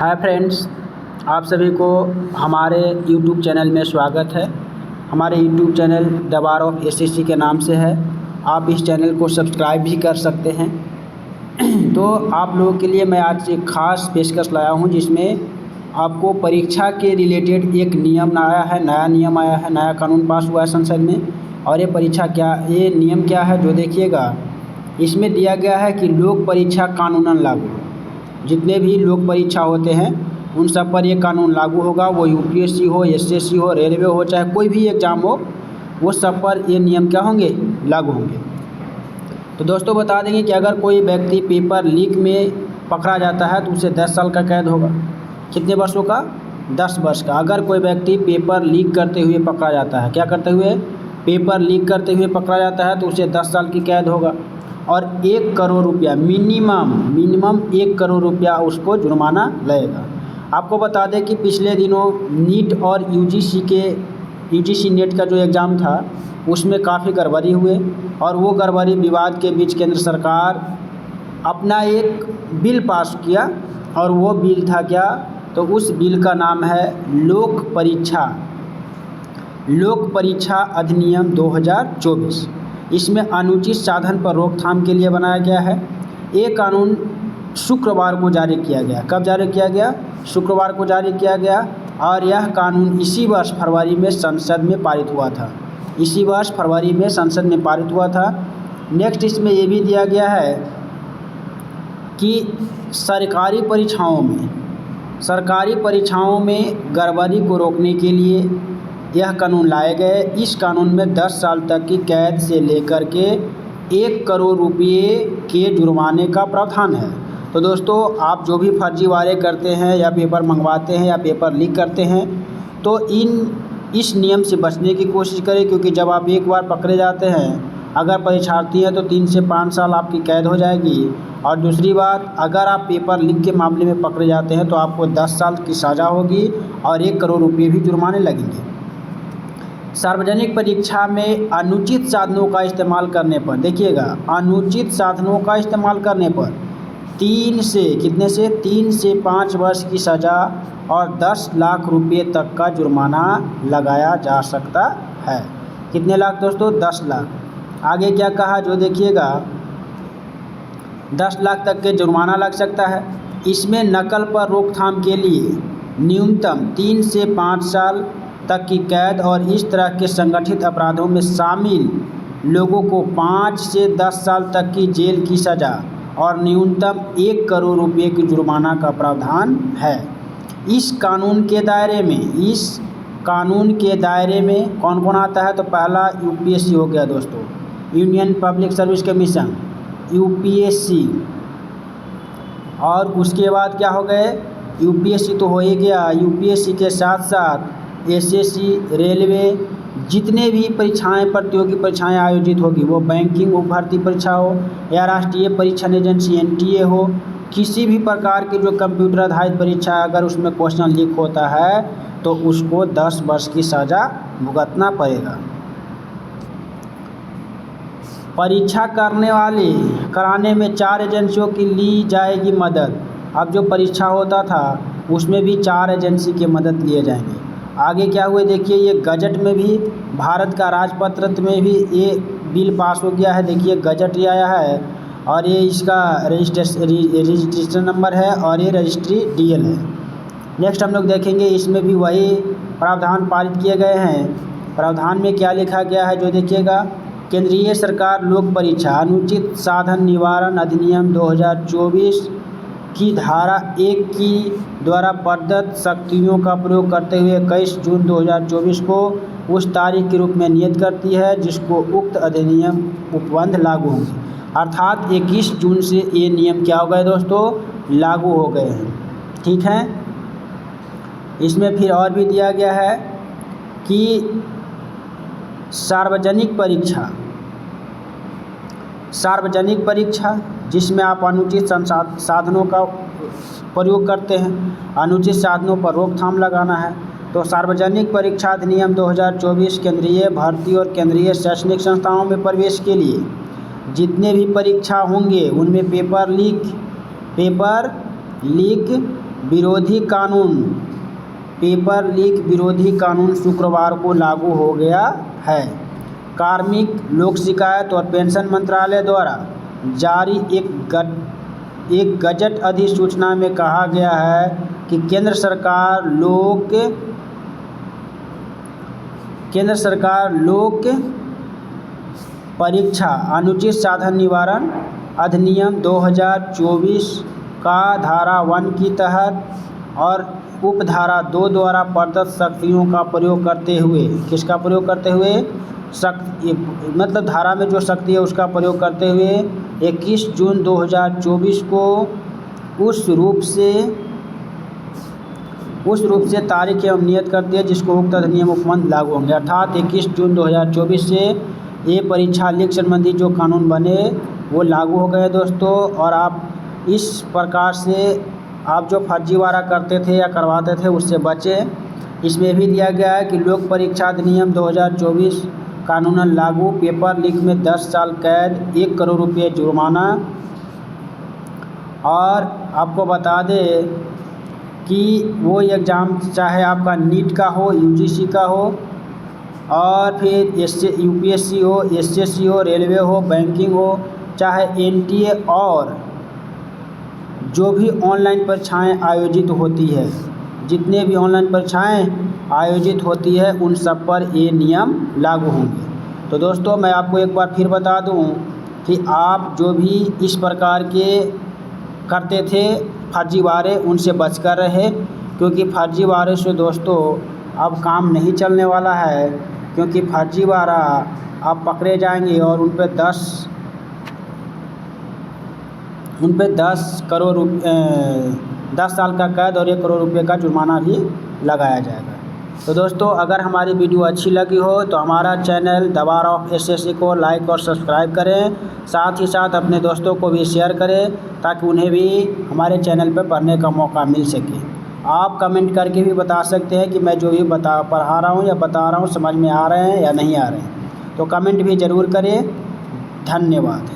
Hi friends, आप सभी को हमारे यूट्यूब चैनल में स्वागत है। हमारे YouTube channel the bar of SSC के नाम से है। आप इस चैनल को सब्सक्राइब भी कर सकते हैं। तो आप लोगों के लिए मैं आज एक ख़ास पेशकश लाया हूं, जिसमें आपको परीक्षा के रिलेटेड एक नियम आया है, नया नियम आया है, नया कानून पास हुआ है संसद में। और ये नियम क्या है जो देखिएगा। इसमें दिया गया है कि लोक परीक्षा कानूनन लागू, जितने भी लोक परीक्षा होते हैं उन सब पर ये कानून लागू होगा। वो यूपीएससी हो, एसएससी हो, रेलवे हो, चाहे कोई भी एग्ज़ाम हो, वो सब पर ये नियम क्या होंगे, लागू होंगे। तो दोस्तों बता देंगे कि अगर कोई व्यक्ति पेपर लीक में पकड़ा जाता है तो उसे 10 साल का कैद होगा। कितने वर्षों का? 10 वर्ष का। अगर कोई व्यक्ति पेपर लीक करते हुए पकड़ा जाता है, क्या करते हुए? पेपर लीक करते हुए पकड़ा जाता है तो उसे 10 साल की कैद होगा और 1 करोड़ रुपया मिनिमम 1 करोड़ रुपया उसको जुर्माना लगेगा। आपको बता दें कि पिछले दिनों नीट और यूजीसी नेट का जो एग्ज़ाम था उसमें काफ़ी गड़बड़ी हुए और वो गड़बड़ी विवाद के बीच केंद्र सरकार अपना एक बिल पास किया। और वो बिल था क्या? तो उस बिल का नाम है लोक परीक्षा अधिनियम 2024। इसमें अनुचित साधन पर रोकथाम के लिए बनाया गया है। ये कानून शुक्रवार को जारी किया गया। कब जारी किया गया? शुक्रवार को जारी किया गया। और यह कानून इसी वर्ष फरवरी में संसद में पारित हुआ था। नेक्स्ट इसमें ये भी दिया गया है कि सरकारी परीक्षाओं में गड़बड़ी को रोकने के लिए यह कानून लाए गए। इस कानून में 10 साल तक की कैद से लेकर के 1 करोड़ रुपये के जुर्माने का प्रावधान है। तो दोस्तों, आप जो भी फर्जीवाड़े करते हैं या पेपर मंगवाते हैं या पेपर लीक करते हैं तो इस नियम से बचने की कोशिश करें, क्योंकि जब आप एक बार पकड़े जाते हैं, अगर परीक्षार्थी हैं तो 3 से 5 साल आपकी कैद हो जाएगी। और दूसरी बात, अगर आप पेपर लीक के मामले में पकड़े जाते हैं तो आपको 10 साल की सज़ा होगी और 1 करोड़ रुपये भी जुर्माने लगेंगे। सार्वजनिक परीक्षा में अनुचित साधनों का इस्तेमाल करने पर, देखिएगा, अनुचित साधनों का इस्तेमाल करने पर 3 से 5 वर्ष की सज़ा और 10 लाख रुपये तक का जुर्माना लगाया जा सकता है। कितने लाख दोस्तों? 10 लाख। आगे क्या कहा जो देखिएगा, 10 लाख तक के जुर्माना लग सकता है। इसमें नकल पर रोकथाम के लिए न्यूनतम 3 से 5 साल तक की कैद और इस तरह के संगठित अपराधों में शामिल लोगों को 5 से 10 साल तक की जेल की सज़ा और न्यूनतम 1 करोड़ रुपये की जुर्माना का प्रावधान है। इस कानून के दायरे में कौन कौन आता है? तो पहला यूपीएससी हो गया दोस्तों, union public service commission, UPSC. और उसके बाद क्या हो गए? यूपीएससी तो हो ही गया। यूपीएससी के साथ साथ एसएससी, रेलवे, जितने भी प्रतियोगी परीक्षाएं आयोजित होगी, वो बैंकिंग भर्ती परीक्षा हो या राष्ट्रीय परीक्षण एजेंसी एनटीए हो, किसी भी प्रकार की जो कंप्यूटर आधारित परीक्षा है, अगर उसमें क्वेश्चन लीक होता है तो उसको 10 वर्ष की सज़ा भुगतना पड़ेगा। परीक्षा कराने में 4 एजेंसियों की ली जाएगी मदद। अब जो परीक्षा होता था उसमें भी 4 एजेंसी की मदद लिए जाएंगे। आगे क्या हुए देखिए, ये गजट में भी, भारत का राजपत्र में भी ये बिल पास हो गया है। देखिए गजट ये आया है और ये इसका रजिस्ट्रेशन नंबर है और ये रजिस्ट्री डीएल है। नेक्स्ट हम लोग देखेंगे, इसमें भी वही प्रावधान पारित किए गए हैं। प्रावधान में क्या लिखा गया है जो देखिएगा, केंद्रीय सरकार लोक परीक्षा अनुचित साधन निवारण अधिनियम 2024 की धारा 1 की द्वारा प्रदत्त शक्तियों का प्रयोग करते हुए 21 जून 2024 को उस तारीख के रूप में नियत करती है जिसको उक्त अधिनियम उपबंध लागू होंगे। अर्थात 21 जून से ये नियम क्या हो गए दोस्तों, लागू हो गए हैं। ठीक है। इसमें फिर और भी दिया गया है कि सार्वजनिक परीक्षा जिसमें आप अनुचित साधनों का प्रयोग करते हैं, अनुचित साधनों पर रोकथाम लगाना है। तो सार्वजनिक परीक्षा अधिनियम 2024 केंद्रीय भर्ती और केंद्रीय शैक्षणिक संस्थाओं में प्रवेश के लिए जितने भी परीक्षा होंगे उनमें पेपर लीक विरोधी कानून, पेपर लीक विरोधी कानून शुक्रवार को लागू हो गया है। कार्मिक, लोक शिकायत और पेंशन मंत्रालय द्वारा जारी एक गजट अधिसूचना में कहा गया है कि केंद्र सरकार लोक परीक्षा अनुचित साधन निवारण अधिनियम 2024 का धारा 1 के तहत और उपधारा 2 द्वारा प्रदत्त शक्तियों का प्रयोग करते हुए, किसका प्रयोग करते हुए, मतलब धारा में जो शक्ति है उसका प्रयोग करते हुए 21 जून 2024 को उस रूप से तारीख एवं नियत करती है जिसको उक्त अधिनियम उपबंध लागू होंगे। अर्थात 21 जून 2024 से ये परीक्षा लीक संबंधी जो कानून बने वो लागू हो गए दोस्तों। और आप इस प्रकार से आप जो फर्जीवाड़ा करते थे या करवाते थे उससे बचें। इसमें भी दिया गया है कि लोक परीक्षा अधिनियम 2024 कानूनन लागू, पेपर लीक में 10 साल कैद, 1 करोड़ रुपये जुर्माना। और आपको बता दें कि वो एग्ज़ाम चाहे आपका नीट का हो, यूजीसी का हो, और फिर यूपीएससी हो, एसएससी हो, रेलवे हो, बैंकिंग हो, चाहे एनटीए और जो भी ऑनलाइन परीक्षाएं आयोजित होती है, जितने भी ऑनलाइन परीक्षाएं आयोजित होती है उन सब पर ये नियम लागू होंगे। तो दोस्तों मैं आपको एक बार फिर बता दूं कि आप जो भी इस प्रकार के करते थे फर्जीवाड़े, उनसे बचकर रहे, क्योंकि फर्जीवाड़े से दोस्तों अब काम नहीं चलने वाला है। क्योंकि फर्जीवाड़ा आप पकड़े जाएंगे और उन पे 10 साल का कैद और 1 करोड़ रुपये का जुर्माना भी लगाया जाएगा। तो दोस्तों अगर हमारी वीडियो अच्छी लगी हो तो हमारा channel the war of SSC को लाइक और सब्सक्राइब करें। साथ ही साथ अपने दोस्तों को भी शेयर करें ताकि उन्हें भी हमारे चैनल पर पढ़ने का मौका मिल सके। आप कमेंट करके भी बता सकते हैं कि मैं जो भी पढ़ा रहा हूँ या बता रहा हूँ समझ में आ रहे हैं या नहीं आ रहे हैं। तो कमेंट भी ज़रूर करें। धन्यवाद।